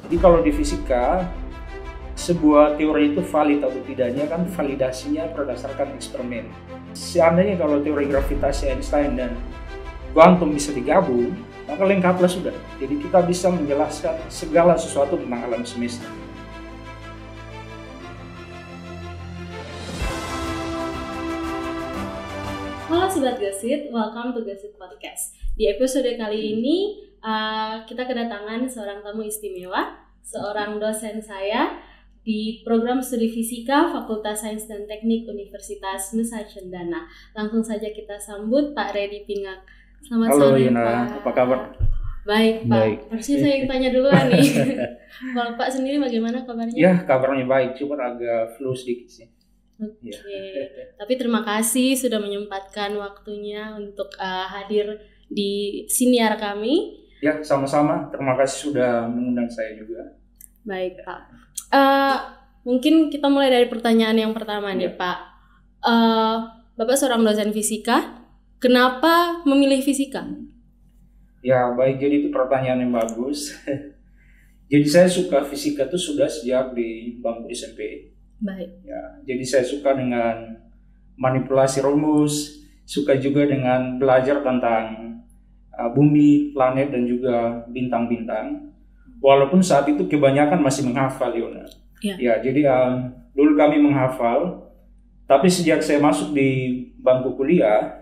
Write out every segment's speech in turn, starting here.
Jadi kalau di fisika, sebuah teori itu valid atau tidaknya kan validasinya berdasarkan eksperimen. Seandainya kalau teori gravitasi Einstein dan kuantum bisa digabung, maka lengkaplah sudah. Jadi kita bisa menjelaskan segala sesuatu tentang alam semesta. Halo Sobat Gossip, welcome to Gossip Podcast. Di episode kali ini kita kedatangan seorang tamu istimewa, seorang dosen saya di program studi fisika Fakultas Sains dan Teknik Universitas Nusa Cendana. Langsung saja kita sambut Pak Reddy Pingat. Selamat Halo sore, Yuna, Pak. apa kabar? Baik Pak, harusnya saya yang tanya duluan nih. Kalau Pak sendiri bagaimana kabarnya? Ya, kabarnya baik, cuma agak flu sedikit sih. Oke, tapi terima kasih sudah menyempatkan waktunya untuk hadir di siniar kami. Ya, sama-sama. Terima kasih sudah mengundang saya juga. Baik Pak. Mungkin kita mulai dari pertanyaan yang pertama nih Pak. Bapak seorang dosen fisika, kenapa memilih fisika? Ya, baik. Jadi itu pertanyaan yang bagus. Jadi saya suka fisika itu sudah sejak di bangku SMP. Baik. Ya, jadi saya suka dengan manipulasi rumus, suka juga dengan belajar tentang bumi, planet, dan juga bintang-bintang. Walaupun saat itu kebanyakan masih menghafal, Yona. Ya, jadi dulu kami menghafal, tapi sejak saya masuk di bangku kuliah,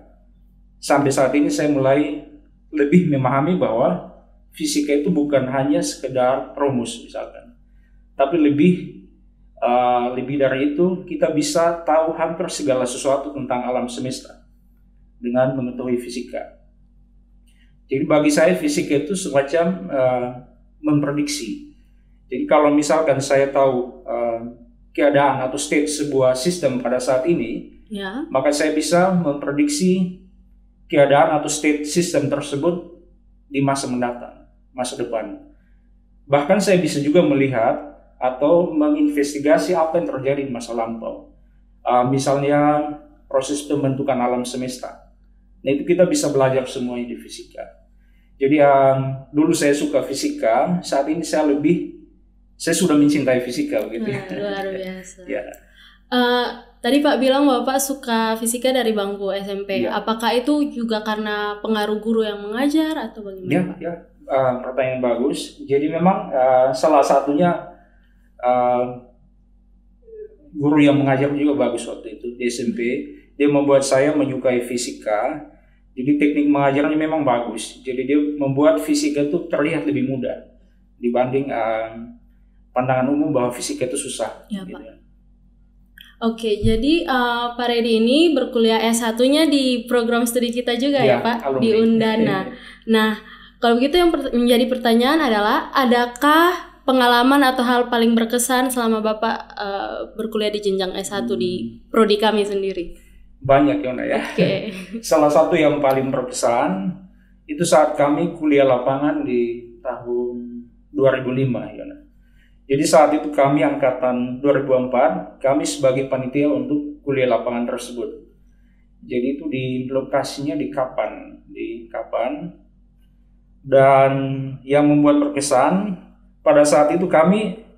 sampai saat ini saya mulai lebih memahami bahwa fisika itu bukan hanya sekedar rumus misalkan, tapi lebih dari itu kita bisa tahu hampir segala sesuatu tentang alam semesta dengan mengetahui fisika. Jadi bagi saya fisika itu semacam memprediksi. Jadi kalau misalkan saya tahu keadaan atau state sebuah sistem pada saat ini, maka saya bisa memprediksi keadaan atau state sistem tersebut di masa mendatang, masa depan. Bahkan saya bisa juga melihat atau menginvestigasi apa yang terjadi di masa lampau. Misalnya proses pembentukan alam semesta. Nah itu kita bisa belajar semuanya di fisika. Jadi dulu saya suka fisika, saat ini saya sudah mencintai fisika begitu. Luar biasa. Ya. Tadi Pak bilang Bapak suka fisika dari bangku SMP. Ya. Apakah itu juga karena pengaruh guru yang mengajar atau bagaimana? Ya. Pertanyaan bagus. Jadi memang salah satunya guru yang mengajar juga bagus waktu itu di SMP. Dia membuat saya menyukai fisika. Jadi teknik mengajarnya memang bagus. Jadi dia membuat fisika itu terlihat lebih mudah dibanding pandangan umum bahwa fisika itu susah. Ya, Pak. Oke, jadi Pak Reddy ini berkuliah S1-nya di program studi kita juga ya Pak, alumni. Di Undana. Nah, kalau begitu yang menjadi pertanyaan adalah, adakah pengalaman atau hal paling berkesan selama Bapak berkuliah di jenjang S1 di prodi kami sendiri? Banyak Yona ya. Okay. Salah satu yang paling berkesan itu saat kami kuliah lapangan di tahun 2005 Yona. Jadi saat itu kami angkatan 2004, kami sebagai panitia untuk kuliah lapangan tersebut. Jadi itu di lokasinya di Kapan. Dan yang membuat berkesan pada saat itu kami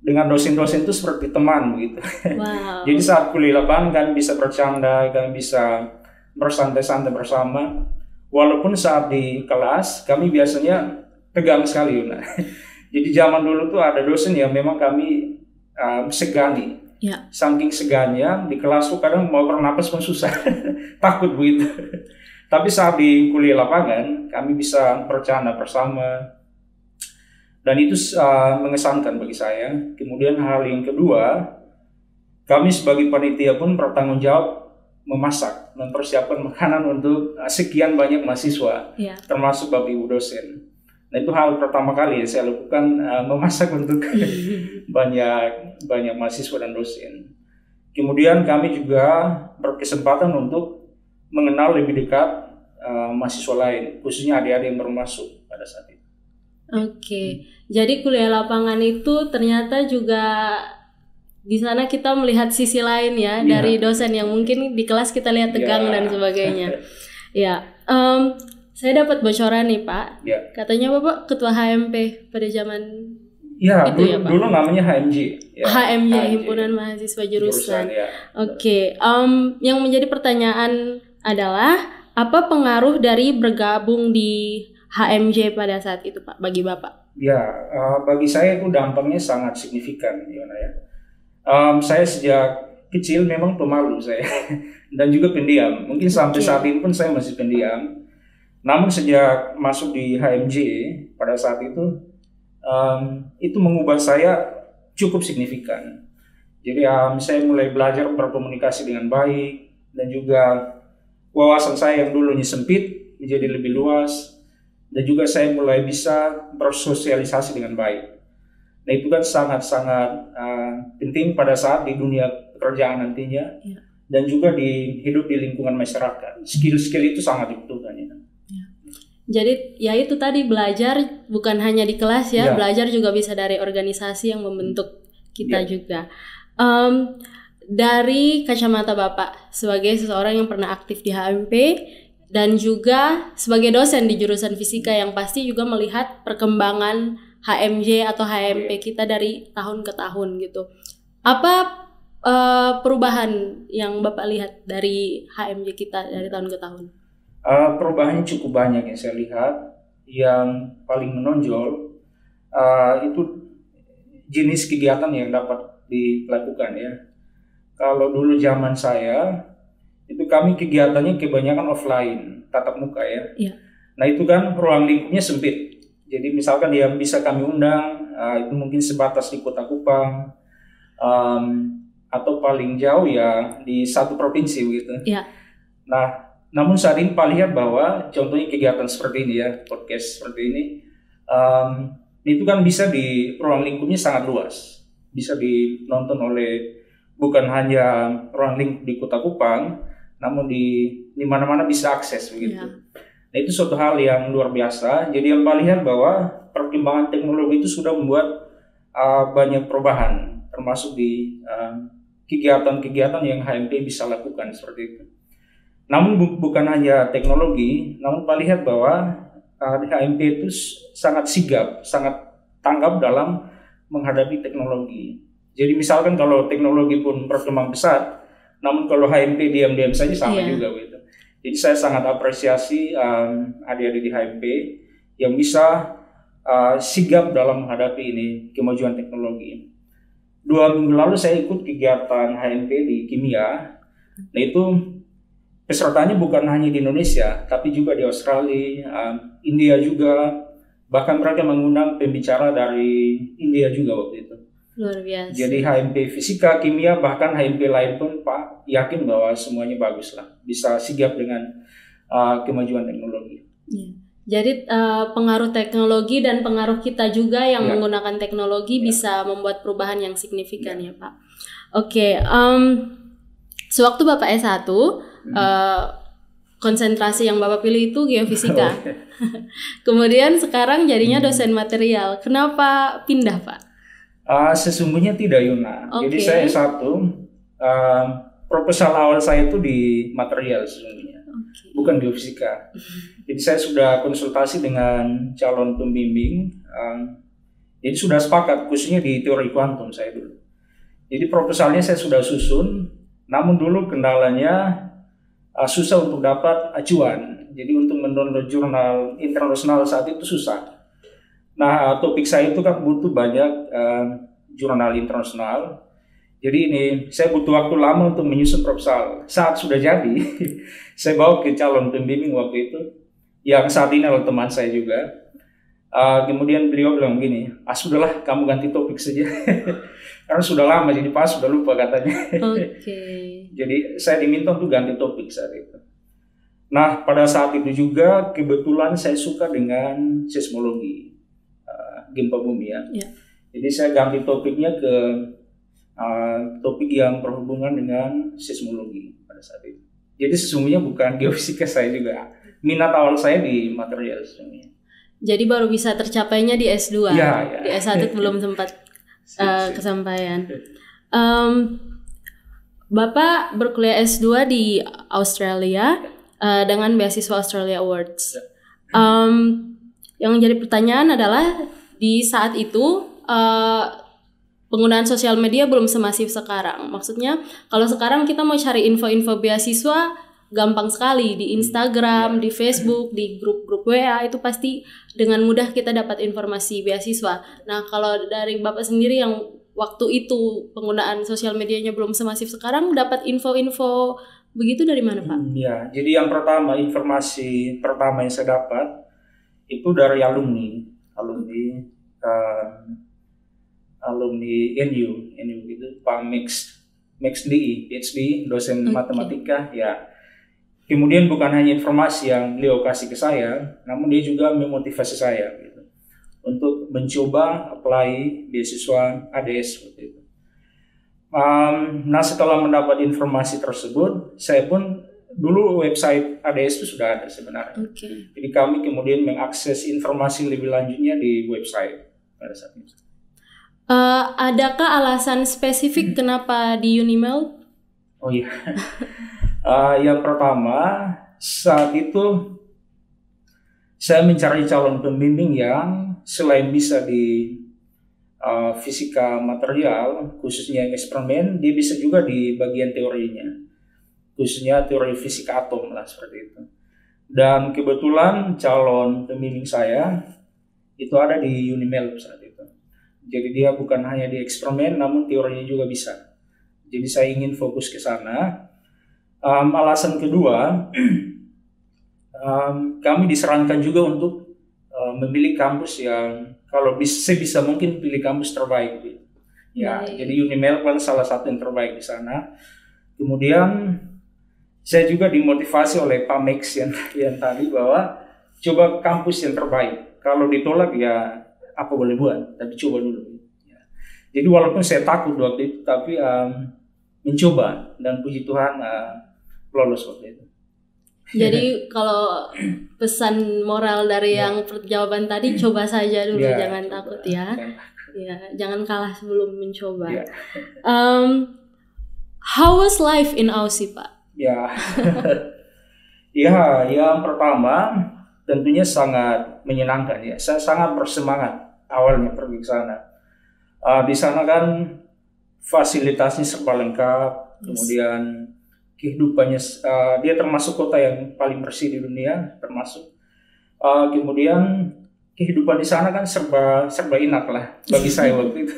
dengan dosen-dosen itu seperti teman begitu. Wow. Jadi saat kuliah lapangan kami bisa bercanda, kami bisa bersantai-santai bersama. Walaupun saat di kelas kami biasanya tegang sekali. Jadi zaman dulu tuh ada dosen yang memang kami segani. Ya. Saking segannya di kelas tuh kadang mau bernapas pun susah, takut begitu. Tapi saat di kuliah lapangan kami bisa bercanda bersama. Dan itu mengesankan bagi saya. Kemudian hal yang kedua, kami sebagai panitia pun bertanggung jawab memasak, mempersiapkan makanan untuk sekian banyak mahasiswa, termasuk Bapak Ibu dosen. Nah itu hal pertama kali saya lakukan, memasak untuk banyak mahasiswa dan dosen. Kemudian kami juga berkesempatan untuk mengenal lebih dekat mahasiswa lain, khususnya adik-adik yang baru masuk pada saat itu. Oke, jadi kuliah lapangan itu ternyata juga di sana kita melihat sisi lain ya, dari dosen yang mungkin di kelas kita lihat tegang dan sebagainya. Saya dapat bocoran nih Pak, katanya Bapak ketua HMP pada zaman Ya, dulu namanya HMJ. Ya, HMJ, Himpunan Mahasiswa Jurusan. Ya. Oke, yang menjadi pertanyaan adalah apa pengaruh dari bergabung di HMJ pada saat itu, Pak, bagi Bapak? Ya, bagi saya itu dampaknya sangat signifikan, Yona ya. Saya sejak kecil memang pemalu saya dan juga pendiam. Mungkin sampai saat ini pun saya masih pendiam. Namun sejak masuk di HMJ pada saat itu mengubah saya cukup signifikan. Jadi saya mulai belajar berkomunikasi dengan baik dan juga wawasan saya yang dulunya sempit menjadi lebih luas dan juga saya mulai bisa bersosialisasi dengan baik. Nah itu kan sangat-sangat penting pada saat di dunia pekerjaan nantinya dan juga hidup di lingkungan masyarakat. Skill-skill itu sangat dibutuhkan ya. Jadi ya itu tadi belajar bukan hanya di kelas ya, belajar juga bisa dari organisasi yang membentuk kita juga. Dari kacamata Bapak sebagai seseorang yang pernah aktif di HMP dan juga sebagai dosen di jurusan fisika yang pasti juga melihat perkembangan HMJ atau HMP kita dari tahun ke tahun gitu. Apa perubahan yang Bapak lihat dari HMJ kita dari tahun ke tahun? Perubahannya cukup banyak yang saya lihat. Yang paling menonjol itu jenis kegiatan yang dapat dilakukan ya. Kalau dulu zaman saya itu kami kegiatannya kebanyakan offline, tatap muka ya. Nah itu kan ruang lingkupnya sempit. Jadi misalkan yang bisa kami undang itu mungkin sebatas di Kota Kupang atau paling jauh ya di satu provinsi begitu. Nah namun saat ini Pak lihat bahwa contohnya kegiatan seperti ini ya, podcast seperti ini, itu kan bisa di ruang lingkupnya sangat luas, bisa dinonton oleh bukan hanya ruang lingkup di Kota Kupang, namun di mana-mana bisa akses begitu. Nah itu suatu hal yang luar biasa. Jadi yang Pak lihat bahwa perkembangan teknologi itu sudah membuat banyak perubahan, termasuk di kegiatan-kegiatan yang HMP bisa lakukan seperti itu. Namun bukan hanya teknologi, namun Pak lihat bahwa HMP itu sangat sigap, sangat tanggap dalam menghadapi teknologi. Jadi misalkan kalau teknologi pun berkembang pesat, namun kalau HMP diam-diam saja sama juga gitu. Jadi saya sangat apresiasi adik-adik di HMP yang bisa sigap dalam menghadapi ini kemajuan teknologi. 2 minggu lalu saya ikut kegiatan HMP di kimia. Nah itu pesertanya bukan hanya di Indonesia, tapi juga di Australia, India juga, bahkan mereka mengundang pembicara dari India juga waktu itu. Luar biasa. Jadi HMP fisika, kimia, bahkan HMP lain pun Pak yakin bahwa semuanya bagus lah, bisa sigap dengan kemajuan teknologi. Jadi pengaruh teknologi dan pengaruh kita juga yang menggunakan teknologi bisa membuat perubahan yang signifikan ya Pak. Oke, sewaktu Bapak S1, konsentrasi yang Bapak pilih itu geofisika. Kemudian sekarang jadinya dosen material. Kenapa pindah Pak? Sesungguhnya tidak Yuna. Jadi saya S1, proposal awal saya itu di material sesungguhnya, bukan geofisika. Jadi saya sudah konsultasi dengan calon pembimbing, jadi sudah sepakat khususnya di teori kuantum saya dulu. Jadi proposalnya saya sudah susun, namun dulu kendalanya susah untuk dapat acuan. Jadi untuk mendownload jurnal internasional saat itu susah. Nah topik saya itu kan butuh banyak jurnal internasional. Jadi ini saya butuh waktu lama untuk menyusun proposal. Saat sudah jadi, saya bawa ke calon pembimbing waktu itu, yang saat ini adalah teman saya juga. Kemudian beliau bilang begini, sudahlah kamu ganti topik saja. Karena sudah lama, jadi pas sudah lupa katanya. Jadi saya diminta untuk ganti topik saat itu. Nah pada saat itu juga kebetulan saya suka dengan seismologi, gempa bumi ya. Jadi saya ganti topiknya ke topik yang berhubungan dengan seismologi pada saat itu. Jadi sesungguhnya bukan geofisika saya juga. Minat awal saya di material sesungguhnya. Jadi baru bisa tercapainya di S2. Di S1 belum sempat kesampaian. Bapak berkuliah S2 di Australia dengan beasiswa Australia Awards. Yang menjadi pertanyaan adalah di saat itu penggunaan sosial media belum semasif sekarang. Maksudnya kalau sekarang kita mau cari info-info beasiswa gampang sekali di Instagram, di Facebook, di grup-grup WA, itu pasti dengan mudah kita dapat informasi beasiswa. Nah, kalau dari Bapak sendiri yang waktu itu penggunaan sosial medianya belum semasif sekarang, dapat info-info begitu dari mana, Pak? Ya, jadi yang pertama, informasi pertama yang saya dapat itu dari alumni NU gitu, Pak Max DI, PhD, dosen matematika ya. Kemudian bukan hanya informasi yang beliau kasih ke saya, namun dia juga memotivasi saya gitu, untuk mencoba apply beasiswa ADS waktu itu. Nah, setelah mendapat informasi tersebut, saya pun dulu website ADS itu sudah ada sebenarnya. Jadi kami kemudian mengakses informasi lebih lanjutnya di website pada saat itu. Adakah alasan spesifik kenapa di Unimel? Oh iya, yang pertama saat itu saya mencari calon pembimbing yang selain bisa di fisika material, khususnya eksperimen, dia bisa juga di bagian teorinya, khususnya teori fisika atom lah seperti itu. Dan kebetulan calon pembimbing saya itu ada di Unimel saat itu. Jadi dia bukan hanya di eksperimen, namun teorinya juga bisa. Jadi saya ingin fokus ke sana. Alasan kedua, kami disarankan juga untuk memilih kampus yang kalau bisa mungkin pilih kampus terbaik. Gitu. Ya, jadi Unimel kan salah satu yang terbaik di sana. Kemudian saya juga dimotivasi oleh Pak Max yang tadi bahwa coba kampus yang terbaik. Kalau ditolak ya apa boleh buat, tapi coba dulu. Ya. Jadi walaupun saya takut waktu itu, tapi mencoba dan puji Tuhan lolos waktu itu. Jadi kalau pesan moral dari yang jawaban tadi, coba saja dulu, jangan takut ya. Ya, jangan kalah sebelum mencoba. Ya. How was life in Aussie, Pak? Ya, ya, yang pertama tentunya sangat menyenangkan ya. Saya sangat bersemangat awalnya pergi ke sana. Di sana kan fasilitasnya serba lengkap, kemudian kehidupannya dia termasuk kota yang paling bersih di dunia, termasuk. Kemudian kehidupan di sana kan serba enak lah bagi saya waktu itu.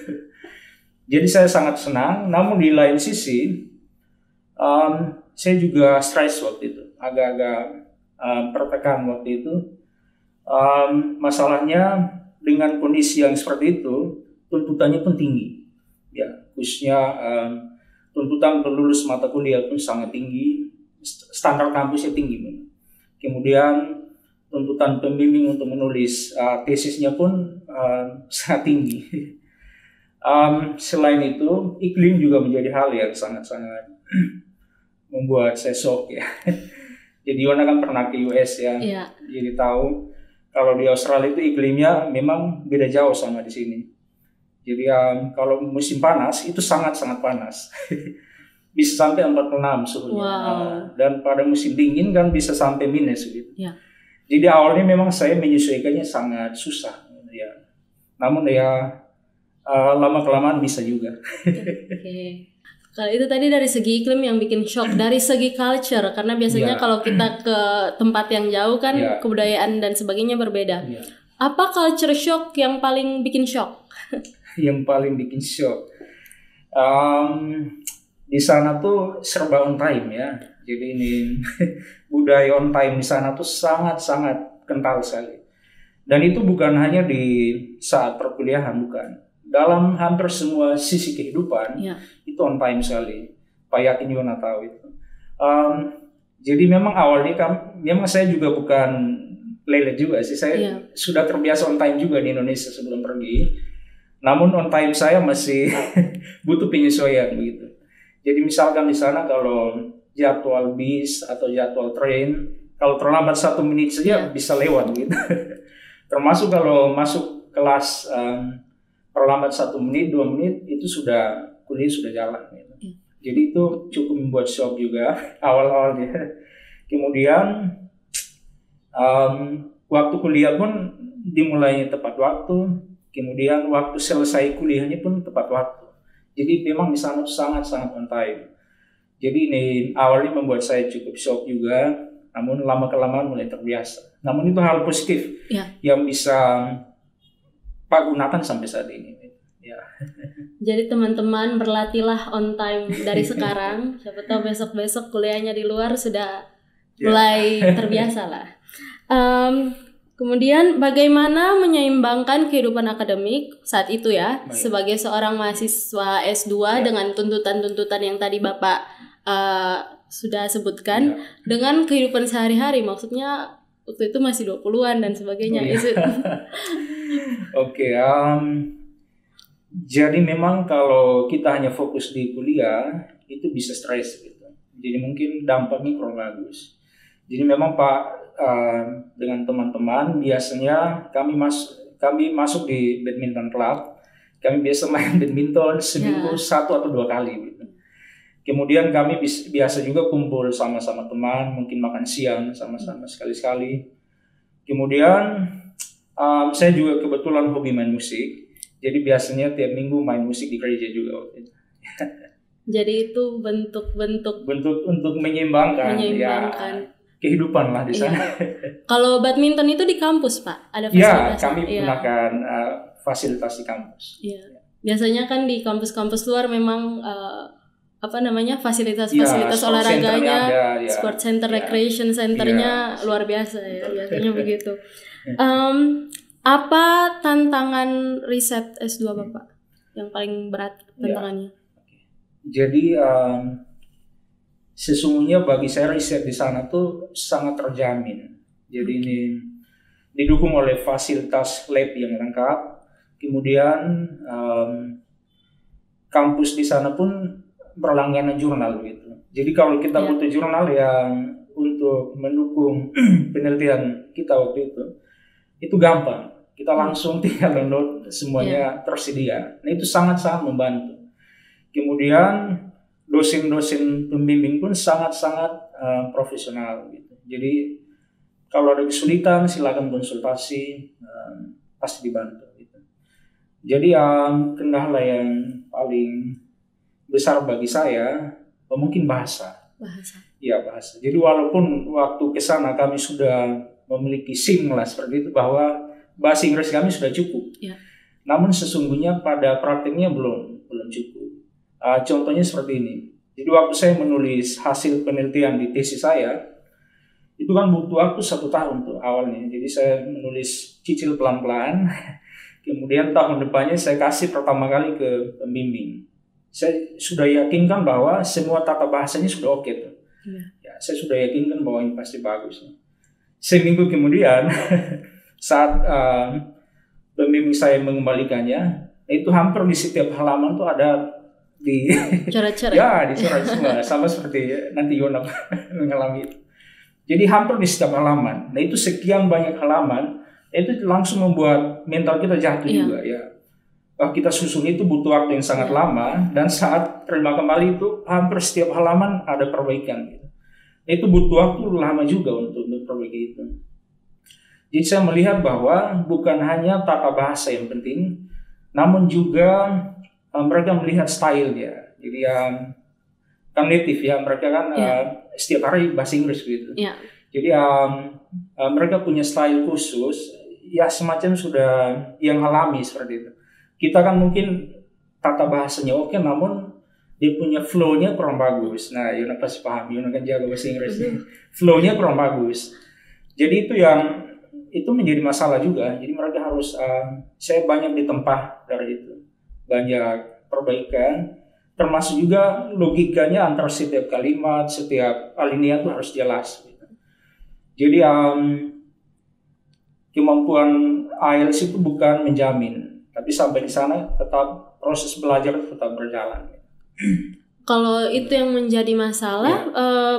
Jadi saya sangat senang. Namun di lain sisi saya juga stres waktu itu, agak-agak tertekan waktu itu. Masalahnya dengan kondisi yang seperti itu, tuntutannya pun tinggi. Ya, khususnya tuntutan lulus mata kuliah pun sangat tinggi, standar kampusnya tinggi. Kemudian tuntutan pembimbing untuk menulis tesisnya pun sangat tinggi. Selain itu, iklim juga menjadi hal yang sangat-sangat membuat saya shock ya. Jadi Yona kan pernah ke US ya, jadi tahu kalau di Australia itu iklimnya memang beda jauh sama di sini. Jadi kalau musim panas itu sangat-sangat panas. Bisa sampai 46 suhunya. Wow. Dan pada musim dingin kan bisa sampai minus gitu. Ya. Jadi awalnya memang saya menyesuaikannya sangat susah ya. Namun ya lama-kelamaan bisa juga. Okay. Kalau itu tadi dari segi iklim yang bikin shock, dari segi culture, karena biasanya kalau kita ke tempat yang jauh kan kebudayaan dan sebagainya berbeda. Apa culture shock yang paling bikin shock? Yang paling bikin shock, di sana tuh serba on time ya. Jadi ini budaya on time di sana tuh sangat-sangat kental sekali. Dan itu bukan hanya di saat perkuliahan, bukan. Dalam hampir semua sisi kehidupan itu on time sekali. Pak yakin Yona tahu itu. Jadi memang awalnya memang saya juga bukan lele juga sih. Saya sudah terbiasa on time juga di Indonesia sebelum pergi. Namun on time saya masih butuh penyesuaian begitu. Jadi misalkan di sana kalau jadwal bis atau jadwal train, kalau terlambat 1 menit saja bisa lewat gitu. Termasuk kalau masuk kelas terlambat 1 menit, 2 menit itu sudah kuliah sudah jalan gitu. Jadi itu cukup membuat shock juga awal-awalnya. Kemudian waktu kuliah pun dimulainya tepat waktu. Kemudian waktu selesai kuliahnya pun tepat waktu. Jadi memang di sana sangat-sangat on time. Jadi ini awalnya membuat saya cukup shock juga, namun lama-kelamaan mulai terbiasa. Namun itu hal positif yang bisa Pak gunakan sampai saat ini. Ya. Jadi teman-teman berlatihlah on time dari sekarang. Siapa tahu besok-besok kuliahnya di luar sudah mulai terbiasa lah. Kemudian bagaimana menyeimbangkan kehidupan akademik saat itu ya, sebagai seorang mahasiswa S2 dengan tuntutan-tuntutan yang tadi Bapak sudah sebutkan dengan kehidupan sehari-hari, maksudnya waktu itu masih 20-an dan sebagainya. Oke, jadi memang kalau kita hanya fokus di kuliah itu bisa stres gitu. Jadi mungkin dampaknya kurang bagus. Jadi memang Pak dengan teman-teman biasanya kami masuk di badminton club. Kami biasa main badminton seminggu 1 atau 2 kali gitu. Kemudian kami biasa juga kumpul sama-sama teman, mungkin makan siang sama-sama sekali-sekali. Kemudian saya juga kebetulan hobi main musik. Jadi biasanya tiap minggu main musik di gereja juga waktu itu. Jadi itu bentuk untuk menyeimbangkan. Ya, kehidupan lah di sana. Kalau badminton itu di kampus Pak, ada fasilitas? Ya, kami gunakan fasilitas di kampus. Iya. Biasanya kan di kampus-kampus luar memang fasilitas olahraganya, sport center, recreation centernya luar biasa ya, biasanya begitu. Apa tantangan riset S2 Bapak yang paling berat tantangannya? Jadi sesungguhnya bagi saya riset di sana tuh sangat terjamin. Jadi ini didukung oleh fasilitas lab yang lengkap. Kemudian kampus di sana pun berlangganan jurnal gitu. Jadi kalau kita butuh jurnal yang untuk mendukung penelitian kita waktu itu gampang. Kita langsung tinggal download, semuanya tersedia. Nah itu sangat-sangat membantu. Kemudian dosen-dosen pembimbing pun sangat-sangat profesional gitu. Jadi kalau ada kesulitan silakan konsultasi, pasti dibantu gitu. Jadi kendala yang paling besar bagi saya mungkin bahasa. Iya, bahasa. Jadi walaupun waktu ke sana kami sudah memiliki SIM lah seperti itu, bahwa bahasa Inggris kami sudah cukup. Namun sesungguhnya pada praktiknya belum cukup. Contohnya seperti ini. Jadi waktu saya menulis hasil penelitian di tesis saya, itu kan butuh waktu 1 tahun tuh awalnya. Jadi saya menulis cicil pelan-pelan. Kemudian tahun depannya saya kasih pertama kali ke pembimbing. Saya sudah yakinkan bahwa semua tata bahasanya sudah oke tuh. Ya, saya sudah yakinkan bahwa ini pasti bagus. Seminggu kemudian saat pembimbing saya mengembalikannya, itu hampir di setiap halaman tuh ada di coret-coret. Ya, dicoret semua, sama seperti nanti Yona mengalami itu. Jadi hampir di setiap halaman. Nah itu sekian banyak halaman, itu langsung membuat mental kita jatuh juga ya. Kita susun itu butuh waktu yang sangat lama, dan saat terima kembali itu hampir setiap halaman ada perbaikan gitu. Itu butuh waktu lama juga untuk perbaiki itu. Jadi saya melihat bahwa bukan hanya tata bahasa yang penting, namun juga mereka melihat style dia. Jadi kan native ya, mereka kan setiap hari bahasa Inggris gitu. Jadi mereka punya style khusus, ya semacam sudah yang alami seperti itu. Kita kan mungkin tata bahasanya oke, namun dia punya flow-nya kurang bagus. Nah, Yona pasti paham, Yona kan jago bahasa Inggris. Flow-nya kurang bagus. Jadi itu menjadi masalah juga. Jadi mereka harus, saya banyak ditempa dari itu. Banyak perbaikan, termasuk juga logikanya antara setiap kalimat, setiap alinea itu harus jelas. Jadi kemampuan IELTS itu bukan menjamin, tapi sampai di sana tetap proses belajar tetap berjalan. Kalau itu yang menjadi masalah,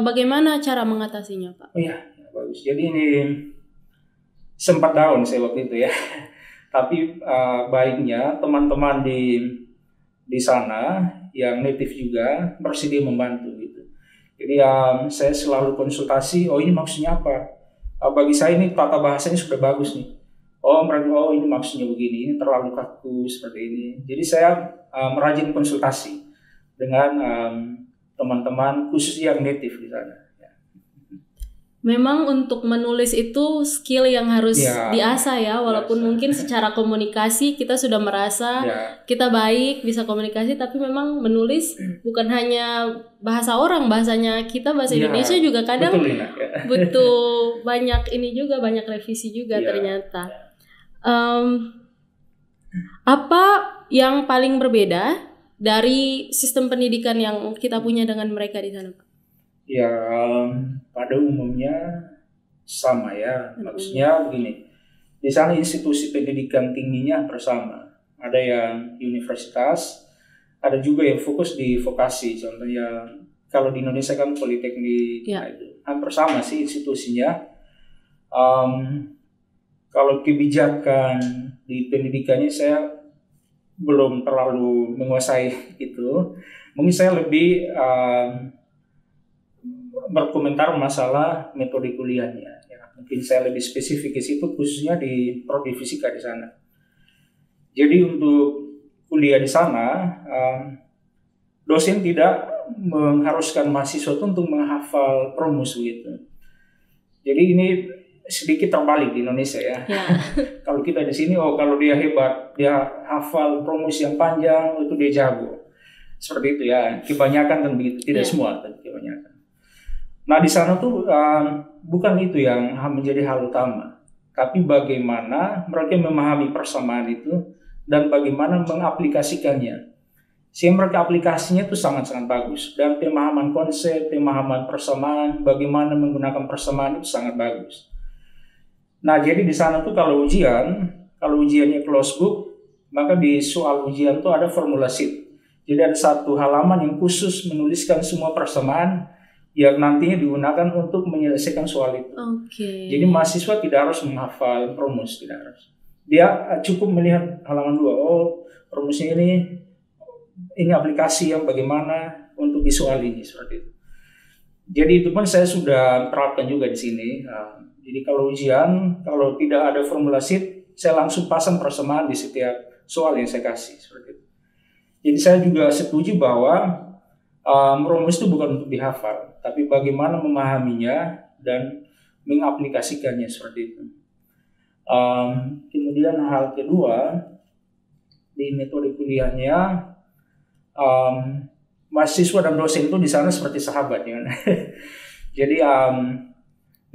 bagaimana cara mengatasinya, Pak? Oh iya, bagus. Jadi ini sempat down saya waktu itu ya. Tapi baiknya teman-teman di sana yang native juga bersedia membantu gitu. Jadi saya selalu konsultasi, oh ini maksudnya apa? Bagi saya ini tata bahasanya sudah bagus nih. mereka ini maksudnya begini, ini terlalu kaku seperti ini. Jadi saya merajin konsultasi dengan teman-teman khusus yang native di sana. Memang untuk menulis itu skill yang harus diasah ya, walaupun mungkin secara komunikasi kita sudah merasa kita baik, bisa komunikasi, tapi memang menulis bukan hanya bahasa orang, bahasanya kita, bahasa Indonesia juga kadang butuh banyak ini juga, banyak revisi juga ternyata. Apa yang paling berbeda dari sistem pendidikan yang kita punya dengan mereka di sana, Pak? Ya, pada umumnya sama ya. Maksudnya begini, di sana institusi pendidikan tingginya bersama. Ada yang universitas, ada juga yang fokus di vokasi. Contohnya kalau di Indonesia kan politeknik, nah itu hampir sama sih institusinya. Kalau kebijakan di pendidikannya saya belum terlalu menguasai itu. Mungkin saya lebih berkomentar masalah metode kuliahnya. Ya, mungkin saya lebih spesifik ke situ, khususnya di prodi fisika di sana. Jadi untuk kuliah di sana, dosen tidak mengharuskan mahasiswa untuk menghafal rumus gitu. Jadi ini sedikit terbalik di Indonesia ya. Kalau kita di sini, kalau dia hebat, dia hafal rumus yang panjang, itu dia jago. Seperti itu ya. Kebanyakan kan begitu, tidak semua kan kebanyakan. Nah di sana tuh bukan itu yang menjadi hal utama, tapi bagaimana mereka memahami persamaan itu dan bagaimana mengaplikasikannya. Sehingga mereka aplikasinya itu sangat-sangat bagus, dan pemahaman konsep, pemahaman persamaan, bagaimana menggunakan persamaan itu sangat bagus. Nah jadi di sana tuh kalau ujiannya closed book, maka di soal ujian tuh ada formula sheet. Jadi ada satu halaman yang khusus menuliskan semua persamaan yang nantinya digunakan untuk menyelesaikan soal itu. Jadi mahasiswa tidak harus menghafal rumus, tidak harus. Dia cukup melihat halaman 2. Rumusnya ini aplikasi yang bagaimana untuk di soal ini, seperti itu. Jadi itu pun saya sudah terapkan juga di sini. Jadi kalau ujian, kalau tidak ada formula sheet, saya langsung pasang persamaan di setiap soal yang saya kasih, seperti itu. Jadi saya juga setuju bahwa rumus itu bukan untuk dihafal, tapi bagaimana memahaminya dan mengaplikasikannya, seperti itu. Kemudian hal kedua, di metode kuliahnya, mahasiswa dan dosen itu di sana seperti sahabat ya. Jadi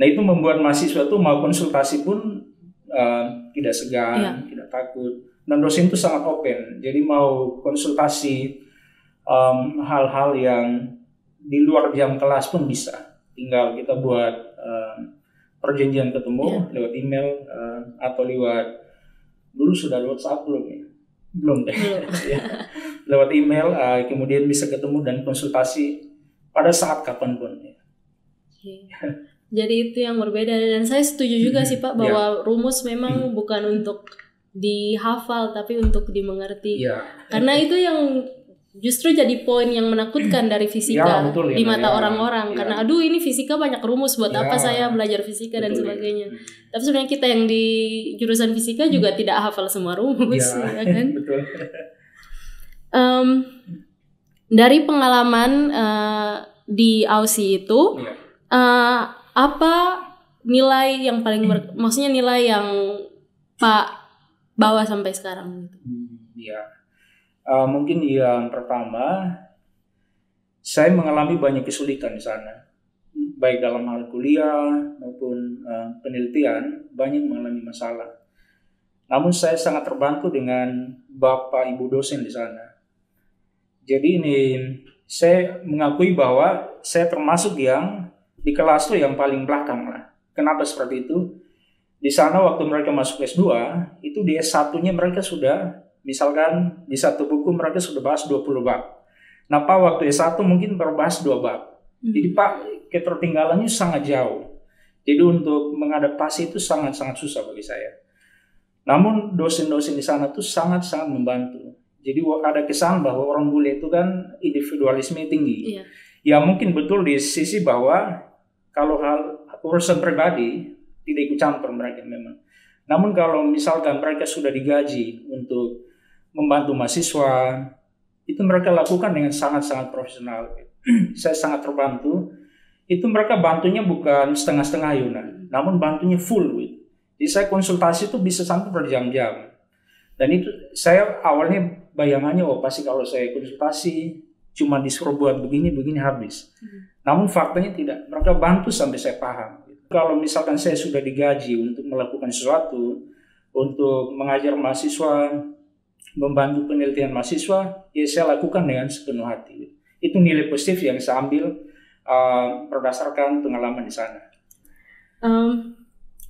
nah itu membuat mahasiswa itu mau konsultasi pun tidak segan, tidak takut. Dan dosen itu sangat open, jadi mau konsultasi hal-hal yang di luar jam kelas pun bisa. Tinggal kita buat perjanjian ketemu lewat email atau dulu sudah lewat WhatsApp belum ya? Belum deh. Lewat email, kemudian bisa ketemu dan konsultasi pada saat kapanpun. Jadi itu yang berbeda, dan saya setuju juga sih Pak bahwa rumus memang bukan untuk dihafal tapi untuk dimengerti. Karena itu yang justru jadi poin yang menakutkan dari fisika di mata orang-orang. Karena aduh ini fisika banyak rumus, buat apa saya belajar fisika dan sebagainya. Tapi sebenarnya kita yang di jurusan fisika juga tidak hafal semua rumus, ya kan? Betul. Dari pengalaman di Aussie itu, apa nilai yang paling maksudnya nilai yang Pak bawa sampai sekarang? Mungkin yang pertama, saya mengalami banyak kesulitan di sana, baik dalam hal kuliah maupun penelitian, banyak mengalami masalah. Namun saya sangat terbantu dengan Bapak Ibu dosen di sana. Jadi saya mengakui bahwa saya termasuk yang di kelas tuh yang paling belakang lah. Kenapa seperti itu? Di sana waktu mereka masuk S2, itu di S1-nya mereka sudah, misalkan di satu buku mereka sudah bahas 20 bab. Nah Pak waktu S1 mungkin baru bahas 2 bab. Jadi Pak ketertinggalannya sangat jauh. Jadi untuk mengadaptasi itu sangat-sangat susah bagi saya. Namun dosen-dosen di sana tuh sangat-sangat membantu. Jadi ada kesan bahwa orang bule itu kan individualisme tinggi. Ya mungkin betul di sisi bahwa kalau hal urusan pribadi tidak ikut campur mereka memang. Namun kalau misalkan mereka sudah digaji untuk membantu mahasiswa, itu mereka lakukan dengan sangat-sangat profesional. Saya sangat terbantu. Itu mereka bantunya bukan setengah-setengah Yuna, namun bantunya full. Jadi saya konsultasi itu bisa sampai berjam-jam. Dan itu saya awalnya bayangannya, pasti kalau saya konsultasi cuma disuruh buat begini habis. Namun faktanya tidak, mereka bantu sampai saya paham. Kalau misalkan saya sudah digaji untuk melakukan sesuatu, untuk mengajar mahasiswa, membantu penelitian mahasiswa, ya saya lakukan dengan sepenuh hati. Itu nilai positif yang saya ambil berdasarkan pengalaman di sana.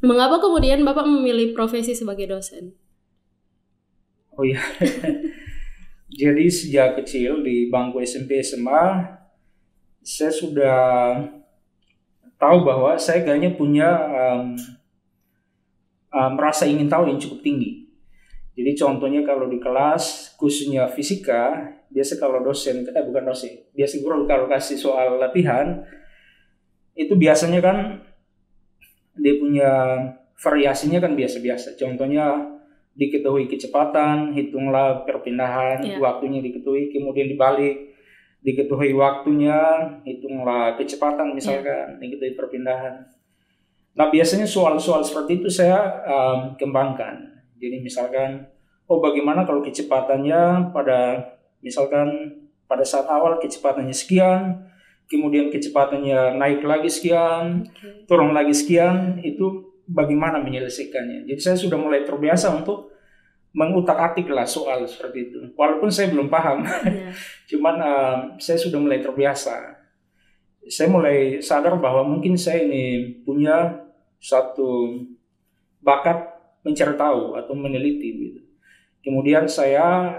Mengapa kemudian Bapak memilih profesi sebagai dosen? Oh ya, jadi sejak kecil di bangku SMP SMA, saya sudah tahu bahwa saya kayaknya punya merasa ingin tahu yang cukup tinggi. Jadi contohnya kalau di kelas, khususnya fisika, biasa kalau biasa guru kalau kasih soal latihan, itu biasanya kan dia punya variasinya kan biasa-biasa. Contohnya diketahui kecepatan, hitunglah perpindahan, waktunya diketahui, kemudian dibalik, diketahui waktunya, hitunglah kecepatan misalkan, diketahui perpindahan. Nah biasanya soal-soal seperti itu saya kembangkan. Jadi misalkan, bagaimana kalau kecepatannya pada saat awal kecepatannya sekian, kemudian kecepatannya naik lagi sekian, turun lagi sekian, itu bagaimana menyelesaikannya. Jadi saya sudah mulai terbiasa untuk mengutak-atik lah soal seperti itu. Walaupun saya belum paham, cuman saya sudah mulai terbiasa. Saya mulai sadar bahwa mungkin saya ini punya satu bakat mencari tahu atau meneliti gitu. Kemudian saya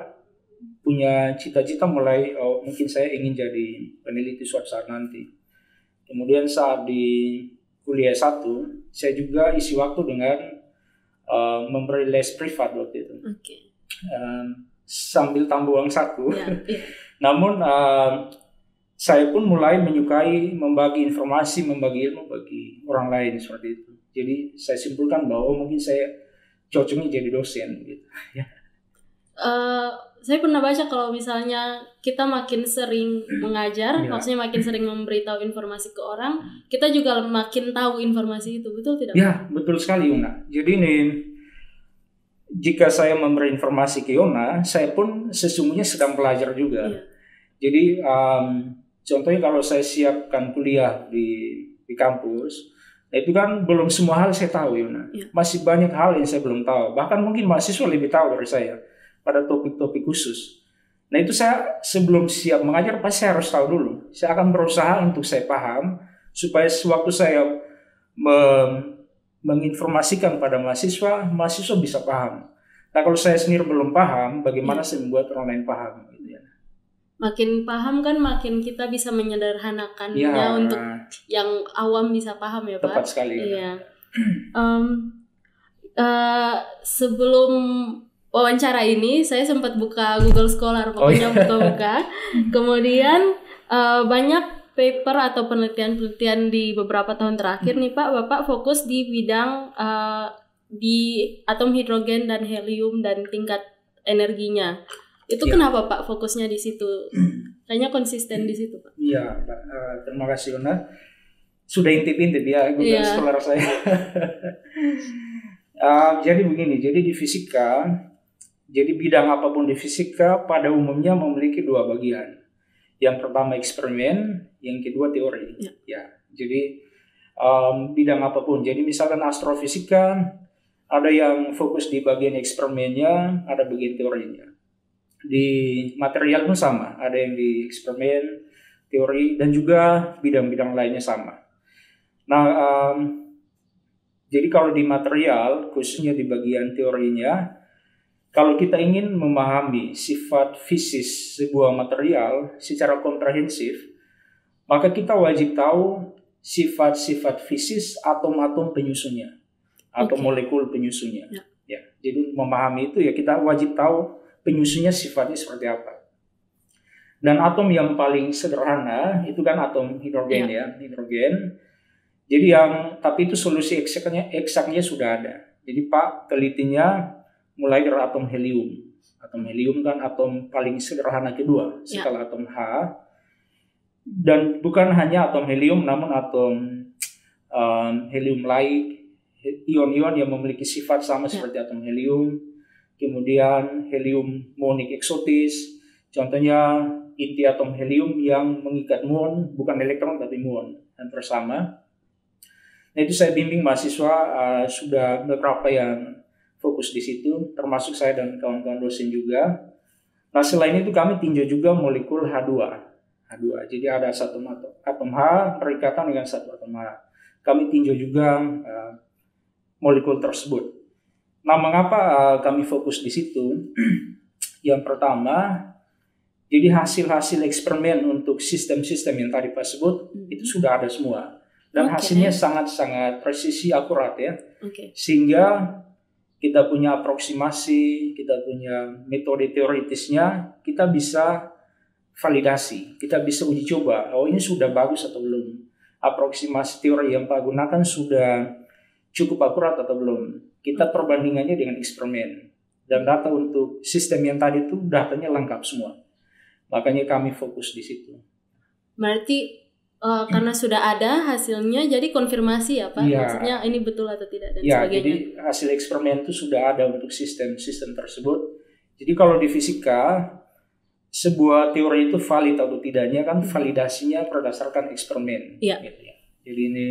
punya cita-cita mungkin saya ingin jadi peneliti suatu saat nanti. Kemudian saat di kuliah 1, saya juga isi waktu dengan memberi les privat waktu itu. Sambil tambah uang saku. Namun saya pun mulai menyukai membagi informasi, membagi ilmu bagi orang lain seperti itu. Jadi saya simpulkan bahwa mungkin saya cocoknya jadi dosen gitu. Saya pernah baca kalau misalnya kita makin sering mengajar, maksudnya makin sering memberitahu informasi ke orang, kita juga makin tahu informasi itu, betul tidak? Ya, betul sekali Yuna. Jadi ini, jika saya memberi informasi ke Yona, saya pun sesungguhnya sedang belajar juga. Jadi contohnya kalau saya siapkan kuliah di kampus, itu kan belum semua hal saya tahu Yuna. Masih banyak hal yang saya belum tahu. Bahkan mungkin mahasiswa lebih tahu dari saya pada topik-topik khusus. Nah itu saya sebelum siap mengajar pasti saya harus tahu dulu. Saya akan berusaha untuk saya paham supaya sewaktu saya menginformasikan pada mahasiswa bisa paham. Nah kalau saya sendiri belum paham, bagaimana saya membuat orang lain paham? Gitu ya. Makin paham kan makin kita bisa menyederhanakannya untuk yang awam bisa paham ya Pak. Tepat sekali. Iya. Sebelum wawancara ini saya sempat buka Google Scholar, pokoknya buka-buka. Kemudian banyak paper atau penelitian-penelitian di beberapa tahun terakhir nih Pak, Bapak fokus di bidang di atom hidrogen dan helium dan tingkat energinya. Itu kenapa Pak fokusnya di situ? Kayaknya konsisten di situ Pak. Iya Pak, terima kasih Yona. Sudah intip-intip ya Google Scholar saya. Jadi begini, jadi di fisika, jadi bidang apapun di fisika pada umumnya memiliki 2 bagian. Yang pertama eksperimen, yang kedua teori. Ya, jadi bidang apapun. Jadi misalkan astrofisika, ada yang fokus di bagian eksperimennya, ada bagian teorinya. Di material pun sama, ada yang di eksperimen, teori, dan juga bidang-bidang lainnya sama. Nah, jadi kalau di material, khususnya di bagian teorinya, kalau kita ingin memahami sifat fisis sebuah material secara komprehensif, maka kita wajib tahu sifat-sifat fisis atom-atom penyusunnya atau molekul penyusunnya. Ya, jadi memahami itu ya kita wajib tahu penyusunnya sifatnya seperti apa. Dan atom yang paling sederhana itu kan atom hidrogen hidrogen. Jadi tapi itu solusi eksaknya sudah ada. Jadi Pak telitinya mulai dari atom helium. Atom helium kan atom paling sederhana kedua setelah atom H. Dan bukan hanya atom helium, namun atom helium light, ion-ion yang memiliki sifat sama seperti atom helium. Kemudian helium muonik eksotis, contohnya inti atom helium yang mengikat muon, bukan elektron tapi muon, hampir sama. Nah itu saya bimbing mahasiswa, sudah beberapa yang fokus di situ, termasuk saya dan kawan-kawan dosen juga. Nah selain itu kami tinjau juga molekul H2. Jadi ada satu atom H berikatan dengan satu atom H. Kami tinjau juga molekul tersebut. Nah mengapa kami fokus di situ? Yang pertama, jadi hasil-hasil eksperimen untuk sistem-sistem yang tadi Pak sebut itu sudah ada semua. Dan hasilnya sangat-sangat presisi, akurat ya. Sehingga kita punya aproksimasi, kita punya metode teoritisnya, kita bisa validasi, kita bisa uji coba, oh ini sudah bagus atau belum. Aproksimasi teori yang Pak gunakan sudah cukup akurat atau belum. Kita perbandingannya dengan eksperimen. Dan data untuk sistem yang tadi itu datanya lengkap semua. Makanya kami fokus di situ. Berarti karena sudah ada hasilnya, jadi konfirmasi ya Pak? Ya. Maksudnya ini betul atau tidak dan sebagainya. Jadi hasil eksperimen itu sudah ada untuk sistem-sistem tersebut. Jadi kalau di fisika, sebuah teori itu valid atau tidaknya kan validasinya berdasarkan eksperimen. Gitu ya. Jadi ini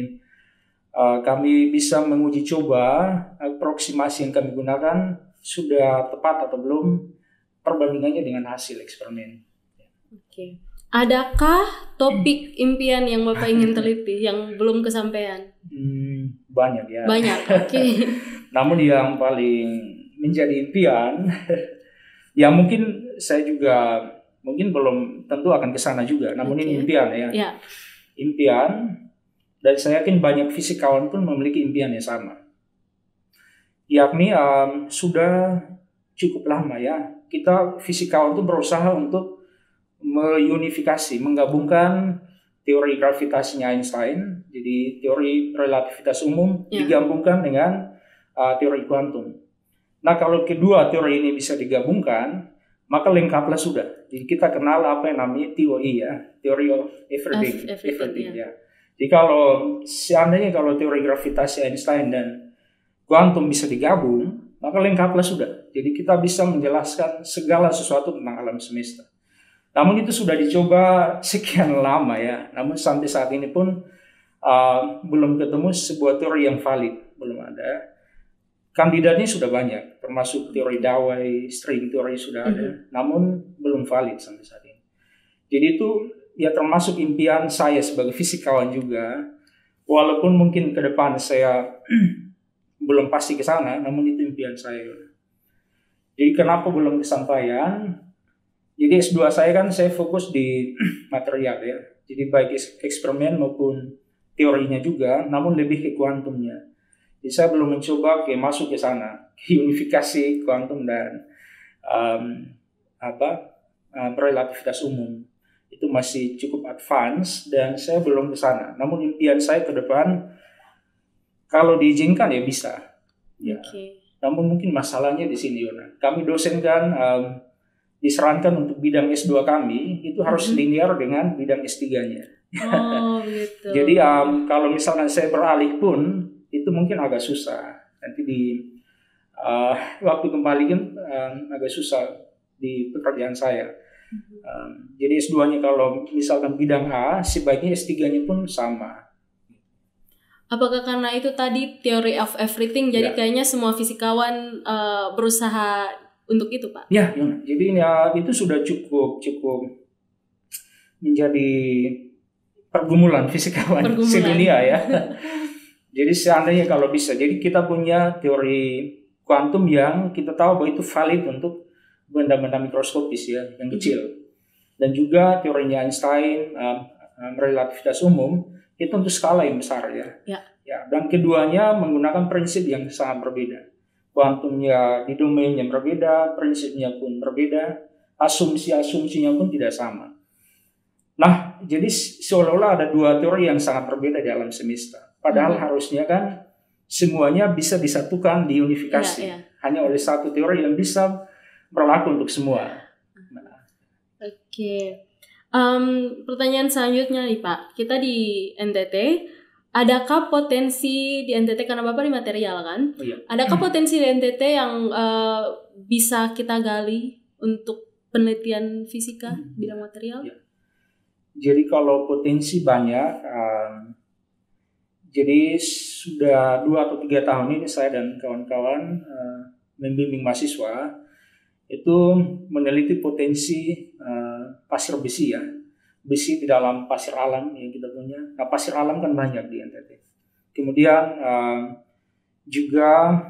kami bisa menguji coba aproksimasi yang kami gunakan sudah tepat atau belum, perbandingannya dengan hasil eksperimen. Adakah topik impian yang Bapak ingin teliti yang belum kesampaian? Banyak ya. Banyak, Namun yang paling menjadi impian, ya mungkin saya juga belum tentu akan ke sana juga. Namun ini impian ya. Impian, dan saya yakin banyak fisikawan pun memiliki impian yang sama. Yakni sudah cukup lama ya, kita fisikawan itu berusaha untuk meunifikasi, menggabungkan teori gravitasinya Einstein, jadi teori relativitas umum digabungkan dengan teori kuantum. Nah kalau kedua teori ini bisa digabungkan, maka lengkaplah sudah. Jadi kita kenal apa yang namanya TOE ya, Theory of Everything ya. Jadi seandainya kalau teori gravitasi Einstein dan kuantum bisa digabung, maka lengkaplah sudah. Jadi kita bisa menjelaskan segala sesuatu tentang alam semesta. Namun itu sudah dicoba sekian lama ya. Namun sampai saat ini pun belum ketemu sebuah teori yang valid, belum ada. Kandidatnya sudah banyak, termasuk teori Dawai, string teori sudah ada, namun belum valid sampai saat ini. Jadi itu ya termasuk impian saya sebagai fisikawan juga. Walaupun mungkin ke depan saya belum pasti ke sana, namun itu impian saya. Jadi kenapa belum kesampaian? Jadi S2 saya kan saya fokus di material ya. Jadi baik eksperimen maupun teorinya juga, namun lebih ke kuantumnya. Jadi saya belum mencoba masuk ke sana, unifikasi kuantum dan relativitas umum. Itu masih cukup advance dan saya belum ke sana. Namun impian saya ke depan, kalau diizinkan ya bisa. Ya. Namun mungkin masalahnya di sini Yona. Kami dosen kan disarankan untuk bidang S2 kami itu harus linear dengan bidang S3-nya. Oh, gitu. Jadi kalau misalkan saya beralih pun itu mungkin agak susah. Nanti di waktu kembali kan agak susah di pekerjaan saya. Jadi S2-nya kalau misalkan bidang A, sebaiknya S3-nya pun sama. Apakah karena itu tadi theory of everything, jadi kayaknya semua fisikawan berusaha untuk itu, Pak? Ya, jadi itu sudah cukup menjadi pergumulan fisikawan sedunia ya. Jadi seandainya kalau bisa, jadi kita punya teori kuantum yang kita tahu bahwa itu valid untuk benda-benda mikroskopis ya, yang kecil. Dan juga teorinya Einstein, relativitas umum, itu untuk skala yang besar ya. Dan keduanya menggunakan prinsip yang sangat berbeda. Kuantumnya di domain yang berbeda, prinsipnya pun berbeda, asumsi-asumsinya pun tidak sama. Nah, jadi seolah-olah ada dua teori yang sangat berbeda di alam semesta. Padahal harusnya kan semuanya bisa disatukan di unifikasi hanya oleh satu teori yang bisa berlaku untuk semua. Oke. Pertanyaan selanjutnya nih Pak, kita di NTT, adakah potensi di NTT, karena Bapak di material kan? Oh, iya. Adakah potensi di NTT yang bisa kita gali untuk penelitian fisika bidang material? Iya. Jadi kalau potensi banyak, jadi sudah 2 atau 3 tahun ini saya dan kawan-kawan membimbing mahasiswa itu meneliti potensi pasir besi ya, besi di dalam pasir alam yang kita punya. Nah, pasir alam kan banyak di NTT. Kemudian juga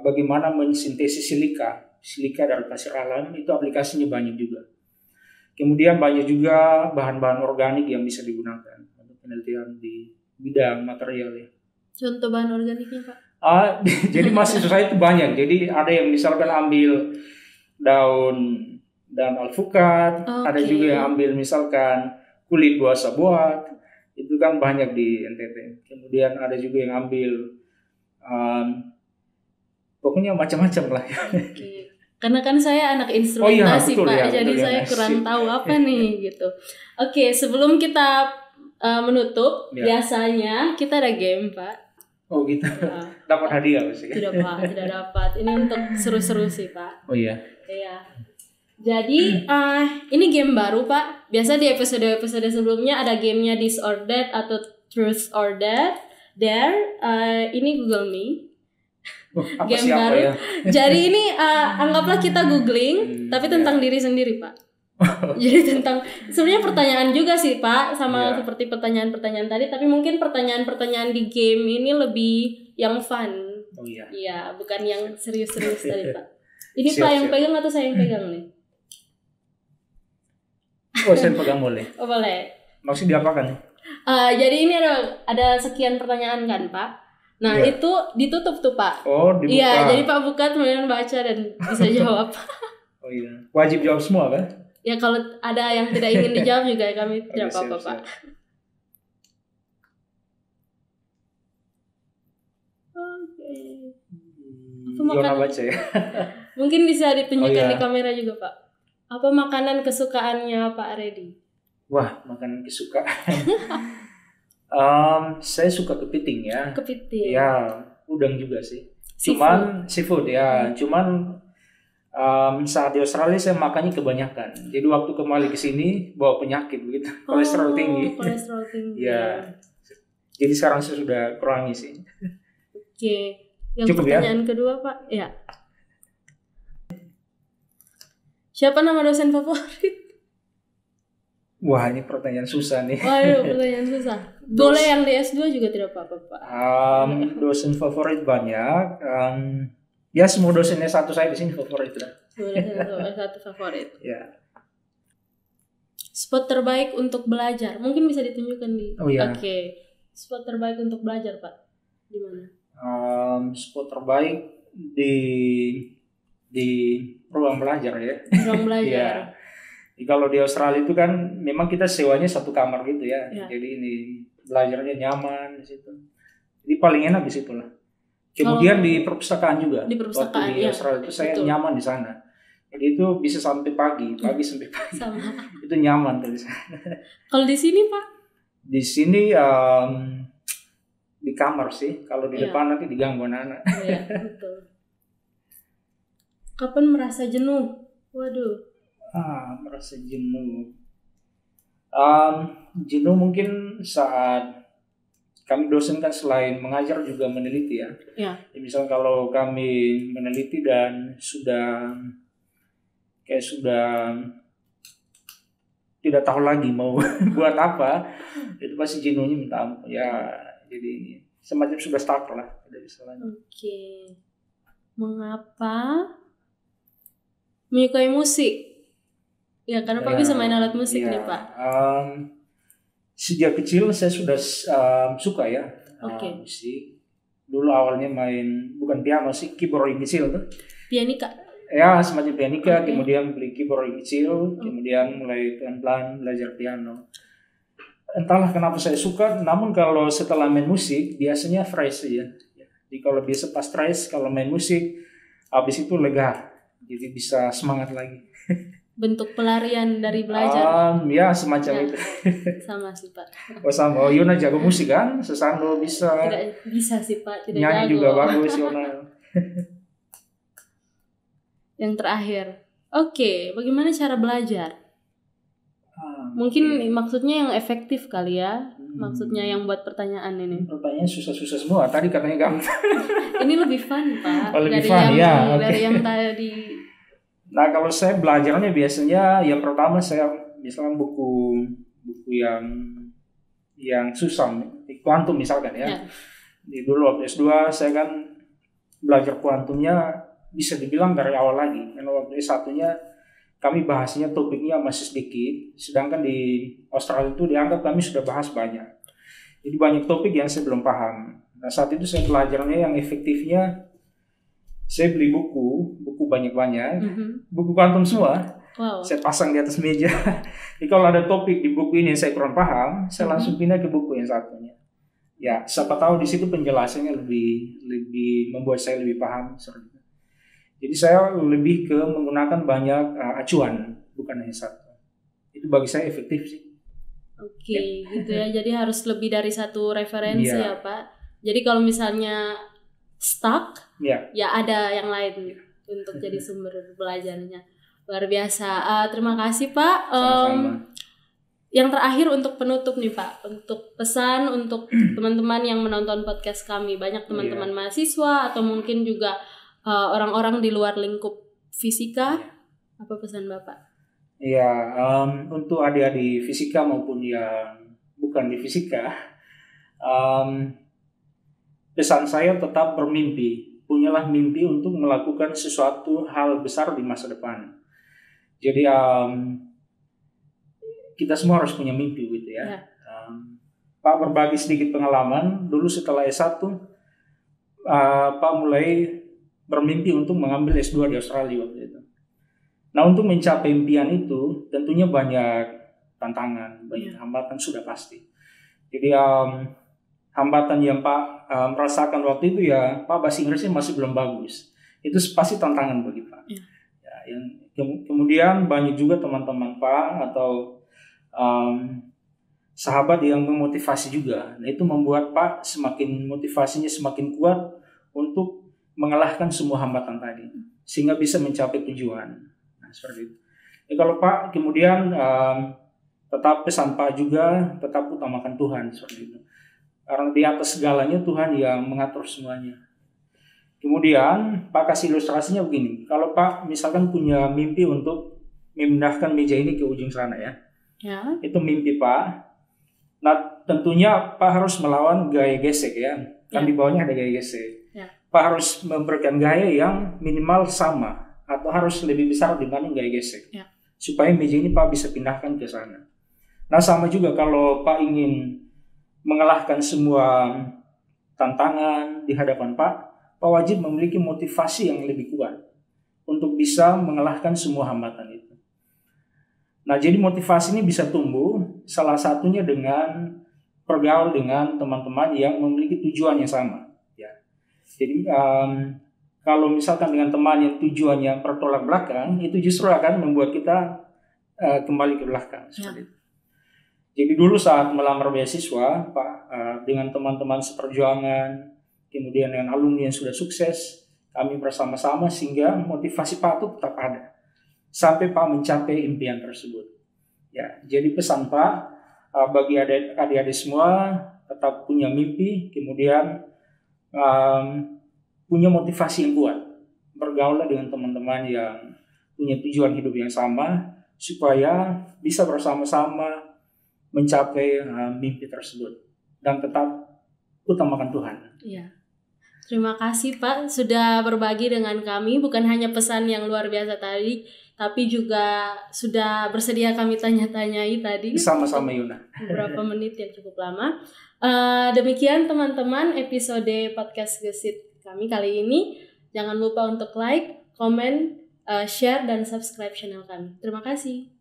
bagaimana mensintesis silika dari pasir alam, itu aplikasinya banyak juga. Kemudian banyak juga bahan-bahan organik yang bisa digunakan untuk penelitian di bidang material ya. Contoh bahan organiknya Pak? Jadi mahasiswa saya itu banyak. Jadi ada yang misalkan ambil daun alpukat, ada juga yang ambil misalkan kulit buah sabuat, itu kan banyak di NTT. Kemudian ada juga yang ambil pokoknya macam-macam lah. Karena kan saya anak instrumentasi betul, Pak, ya, jadi saya kurang tahu apa nih gitu. Oke, sebelum kita menutup, biasanya kita ada game Pak. Oh gitu. Dapat hadiah maksudnya? Tidak Pak, tidak dapat. Ini untuk seru-seru sih Pak. Oh iya. Iya. Jadi ini game baru Pak. Biasa di episode sebelumnya ada gamenya This or That atau Truth or Dare. Ini Google Me. Game baru. Ya? Jadi ini anggaplah kita googling, tapi tentang diri sendiri Pak. Jadi tentang sebenarnya pertanyaan juga sih Pak, sama seperti pertanyaan-pertanyaan tadi, tapi mungkin pertanyaan-pertanyaan di game ini lebih yang fun. Oh iya. Iya, bukan yang serius-serius tadi Pak. Ini Pak yang pegang atau saya yang pegang nih? Oh, saya pegang boleh. Oh, boleh. Maksudnya diapakan? Jadi ini ada sekian pertanyaan kan Pak. Nah itu ditutup tuh Pak. Oh, dibuka. Iya, jadi Pak buka kemudian baca dan bisa jawab. Oh iya. Wajib jawab semua kan? Ya kalau ada yang tidak ingin dijawab juga kami tidak apa-apa Pak. Oke. Gimana baca ya? Mungkin bisa ditunjukkan di kamera juga Pak. Apa makanan kesukaannya Pak Redi? Wah, makanan kesukaan. Saya suka kepiting ya. Kepiting. Ya, udang juga sih. Cuman seafood ya. Cuman saat di Australia saya makannya kebanyakan. Jadi waktu kembali ke sini bawa penyakit begitu. Kolesterol tinggi. Kolesterol tinggi. Ya. Jadi sekarang saya sudah kurangi sih. Oke. Yang cukup pertanyaan kedua Pak. Ya. Siapa nama dosen favorit? Wah, ini pertanyaan susah nih. Waduh, pertanyaan susah. Boleh yang di S2 juga tidak apa-apa Pak. Dosen favorit banyak. Ya semua dosen S1 saya di sini favorit lah. S1 favorit. Ya. Spot terbaik untuk belajar. Mungkin bisa ditunjukkan di. Oh iya. Oke. Spot terbaik untuk belajar Pak. Di mana? Spot terbaik di ruang belajar ya. Ruang belajar. Ya. Kalau di Australia itu kan memang kita sewanya satu kamar gitu ya. Jadi ini belajarnya nyaman di situ. Jadi paling enak di situ lah. Kemudian di perpustakaan juga. Di perpustakaan. Waktu di Australia itu saya nyaman di sana. Jadi itu bisa sampai pagi sampai pagi. Sama. Itu nyaman tuh di sana. Kalau di sini Pak? Di sini di kamar sih. Kalau di depan nanti diganggu anak-anak. Iya, betul. Kapan merasa jenuh? Waduh. Merasa jenuh. Jenuh mungkin saat kami dosen kan selain mengajar juga meneliti ya. Misal kalau kami meneliti dan sudah tidak tahu lagi mau buat apa, itu pasti jenuhnya minta ampun ya. Jadi semacam sudah stuck lah, tidak bisa lagi. Oke. Mengapa menyukai musik? Ya karena Pak bisa main alat musik nih Pak. Sejak kecil saya sudah suka ya musik. Dulu awalnya main bukan piano sih, keyboard yang kecil tuh. Pianika? Ya semacam pianika, kemudian beli keyboard yang kecil, kemudian mulai pelan-pelan belajar piano. entahlah kenapa saya suka, namun kalau setelah main musik biasanya fresh ya. Jadi kalau biasa pas stres, kalau main musik habis itu lega, jadi bisa semangat lagi. Bentuk pelarian dari belajar. Ya semacam itu. Sama sih Pak. Sama. Yona jago musik kan, Sesando bisa. Tidak bisa sih Pak, tidak nyanyi jago. juga bagus Yona. Yang terakhir, oke, bagaimana cara belajar? Mungkin maksudnya yang efektif kali ya. Maksudnya yang buat pertanyaan ini. Pertanyaan susah-susah semua. Tadi katanya gampang. Ini lebih fun Pak. Lebih fun ya. Dari yang tadi. Nah kalau saya belajarnya biasanya yang pertama saya misalkan buku yang susah, kuantum misalkan ya. Dulu waktu S2 saya kan belajar kuantumnya bisa dibilang dari awal lagi. Karena waktu S1-nya kami bahasnya topiknya masih sedikit, sedangkan di Australia itu dianggap kami sudah bahas banyak. Jadi banyak topik yang saya belum paham. Nah saat itu saya belajarnya yang efektifnya, saya beli buku banyak-banyak, buku kuantum semua. Wow. Saya pasang di atas meja. Jadi kalau ada topik di buku ini yang saya kurang paham, saya langsung pindah ke buku yang satunya. Ya, siapa tahu di situ penjelasannya lebih membuat saya lebih paham. Jadi saya lebih ke menggunakan banyak acuan, bukan hanya satu. Itu bagi saya efektif sih. Oke, gitu ya. Jadi harus lebih dari satu referensi ya Pak. Jadi kalau misalnya stuck, ya ada yang lain untuk jadi sumber belajarnya. Luar biasa. Terima kasih Pak. Yang terakhir untuk penutup nih Pak, untuk pesan untuk teman-teman yang menonton podcast kami, banyak teman-teman mahasiswa atau mungkin juga orang-orang di luar lingkup fisika, apa pesan Bapak? Ya, untuk adik-adik fisika maupun yang bukan di fisika, pesan saya tetap bermimpi. Punyalah mimpi untuk melakukan sesuatu hal besar di masa depan. Jadi kita semua harus punya mimpi gitu ya. Pak berbagi sedikit pengalaman. Dulu setelah S1, Pak mulai bermimpi untuk mengambil S2 di Australia waktu itu. Nah untuk mencapai impian itu tentunya banyak tantangan, banyak hambatan sudah pasti. Jadi hambatan yang Pak merasakan waktu itu ya, Pak bahasa Inggrisnya masih belum bagus. Itu pasti tantangan bagi Pak. Ya, kemudian banyak juga teman-teman Pak atau sahabat yang memotivasi juga. Nah itu membuat Pak motivasinya semakin kuat untuk mengalahkan semua hambatan tadi, sehingga bisa mencapai tujuan. Nah seperti itu. Ya, kalau Pak kemudian tetap pesan Pak juga tetap utamakan Tuhan seperti itu. Karena di atas segalanya Tuhan yang mengatur semuanya. Kemudian Pak kasih ilustrasinya begini. Kalau Pak misalkan punya mimpi untuk memindahkan meja ini ke ujung sana ya. Itu mimpi Pak. Nah tentunya Pak harus melawan gaya gesek ya. Kan di bawahnya ada gaya gesek. Pak harus memberikan gaya yang minimal sama atau harus lebih besar dibanding gaya gesek. Supaya meja ini Pak bisa pindahkan ke sana. Nah sama juga kalau Pak ingin mengalahkan semua tantangan di hadapan Pak wajib memiliki motivasi yang lebih kuat untuk bisa mengalahkan semua hambatan itu. Nah, jadi motivasi ini bisa tumbuh salah satunya dengan bergaul dengan teman-teman yang memiliki tujuan yang sama. Ya. Jadi kalau misalkan dengan teman yang tujuannya bertolak belakang, itu justru akan membuat kita kembali ke belakang. Seperti itu. Jadi dulu saat melamar beasiswa, Pak, dengan teman-teman seperjuangan, kemudian dengan alumni yang sudah sukses, kami bersama-sama sehingga motivasi Pak itu tetap ada sampai Pak mencapai impian tersebut. Ya, jadi pesan Pak bagi adik-adik semua tetap punya mimpi, kemudian punya motivasi yang kuat, bergaullah dengan teman-teman yang punya tujuan hidup yang sama supaya bisa bersama-sama mencapai mimpi tersebut dan tetap utamakan Tuhan. Iya. Terima kasih Pak sudah berbagi dengan kami, bukan hanya pesan yang luar biasa tadi, tapi juga sudah bersedia kami tanya-tanyai tadi. Sama-sama Yuna. Beberapa menit yang cukup lama. Demikian teman-teman episode podcast Gesit kami kali ini. Jangan lupa untuk like, komen, share dan subscribe channel kami. Terima kasih.